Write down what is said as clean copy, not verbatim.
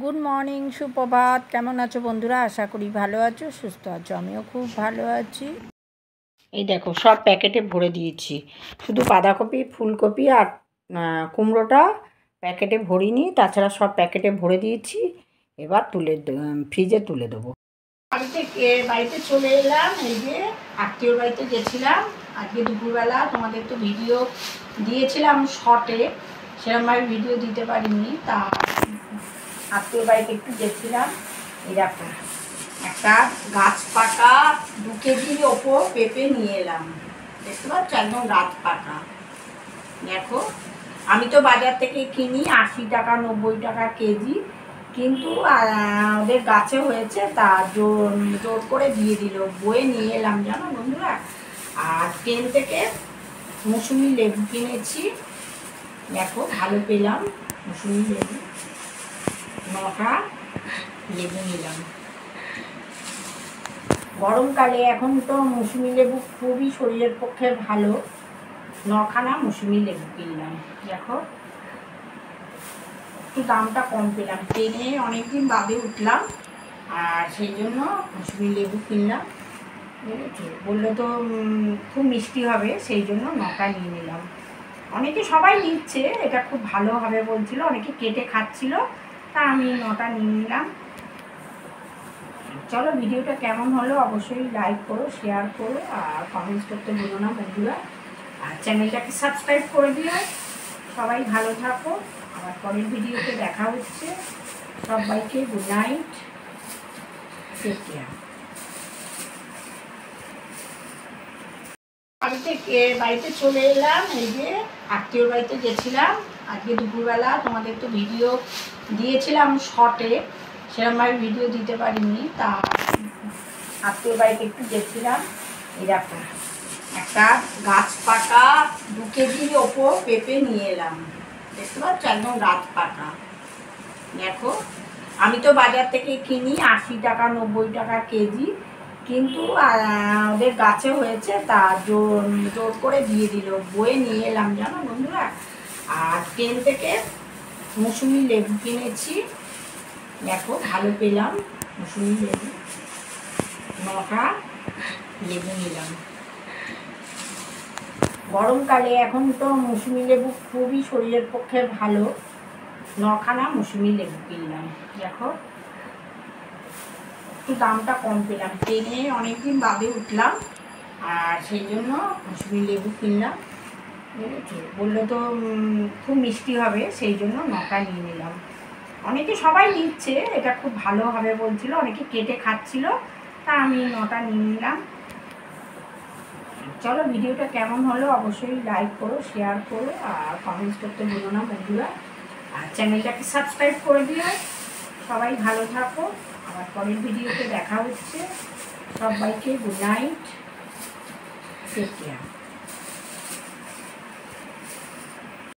Good morning, সুপ্রভাত। কেমন আছো বন্ধুরা? আশা করি ভালো আছো, সুস্থ আছো। আমিও খুব ভালো আছি। এই দেখো, সব প্যাকেটে ভরে দিয়েছি। শুধু বাঁধাকপি, ফুলকপি আর কুমড়োটা প্যাকেটে ভরিনি, তাছাড়া সব প্যাকেটে ভরে দিয়েছি। এবার ফ্রিজে তুলে দেবো। বাড়িতে চলে এলাম। এই যে আত্মীয়র বাড়িতে গেছিলাম আজকে দুপুরবেলা। তোমাদের তো ভিডিও দিয়েছিলাম শর্টে, সেরকমভাবে ভিডিও দিতে পারিনি। তা আত্মীয়র বাড়িতে একটু গেছিলাম। এরকম একটা গাছ পাকা 2 কেজির ওপর পেঁপে নিয়ে এলাম। দেখতে পাচ্ছ, একদম গাছ পাকা। দেখো, আমি তো বাজার থেকে কিনি 80 টাকা 90 টাকা কেজি, কিন্তু ওদের গাছে হয়েছে, তা জোর করে দিয়ে দিল। বয়ে নিয়ে এলাম জানো বন্ধুরা। আর ট্রেন থেকে মৌসুমি লেবু কিনেছি। দেখো, ভালো পেলাম মৌসুমি লেবু। 9টা লেবু নিলাম। গরমকালে এখন তো মৌসুমি লেবু খুবই শরীরের পক্ষে ভালো। 9খানা মৌসুমি লেবু কিনলাম। দেখো, একটু দামটা কম পেলাম। ট্রেনে অনেকদিন বাদে উঠলাম, আর সেই জন্য মৌসুমি লেবু কিনলাম। বললো তো খুব মিষ্টি হবে, সেই জন্য 9টা নিয়ে নিলাম। অনেকে সবাই নিচ্ছে, এটা খুব ভালো হবে বলছিল, অনেকে কেটে খাচ্ছিল, তা আমি 9টা নিয়ে নিলাম। চলো, ভিডিওটা কেমন হলো অবশ্যই লাইক করো, শেয়ার করো, আর কমেন্টস করতে ভুলো না বন্ধুরা। আর চ্যানেলটাকে সাবস্ক্রাইব করে দিও। সবাই ভালো থাকো। আবার পরের ভিডিওতে দেখা হচ্ছে। সবাইকে গুড নাইট, টেক কেয়ার। বাড়িতে চলে এলাম। এই যে আত্মীয়র বাড়িতে গেছিলাম আজকে দুপুরবেলা। তোমাদের তো ভিডিও দিয়েছিলাম শর্টে, সেরকমভাবে ভিডিও দিতে পারিনি। তা আত্মীয়র বাড়িতে একটু গেছিলাম। এরকম একটা গাছ পাকা 2 কেজির ওপর পেঁপে নিয়ে এলাম। দেখতে পাচ্ছ, একদম গাছ পাকা। দেখো, আমি তো বাজার থেকে কিনি 80 টাকা 90 টাকা কেজি, কিন্তু ওদের গাছে হয়েছে, তা জোর করে দিয়ে দিল। বয়ে নিয়ে এলাম জানো বন্ধুরা। আর ট্রেন থেকে মৌসুমি লেবু কিনেছি। দেখো, ভালো পেলাম মৌসুমি লেবু। 9টা লেবু নিলাম। গরমকালে এখন তো মৌসুমি লেবু খুবই শরীরের পক্ষে ভালো। 9খানা মৌসুমি লেবু কিনলাম। দেখো, একটু দামটা কম পেলাম। ট্রেনে অনেকদিন বাদে উঠলাম, আর সেই জন্য মৌসুমি লেবু কিনলাম। বুঝেছো, বললো তো খুব মিষ্টি হবে, সেই জন্য 9টা নিয়ে নিলাম। অনেকে সবাই নিচ্ছে, এটা খুব ভালো হবে বলছিল, অনেকে কেটে খাচ্ছিল, তা আমি 9টা নিয়ে নিলাম। চলো, ভিডিওটা কেমন হলো অবশ্যই লাইক করো, শেয়ার করো, আর কমেন্টস করতে ভুলো না বন্ধুরা। আর চ্যানেলটাকে সাবস্ক্রাইব করে দিও। সবাই ভালো থাকো। আবার পরের ভিডিওতে দেখা হচ্ছে। সবাইকে গুড নাইট, টেক কেয়ার।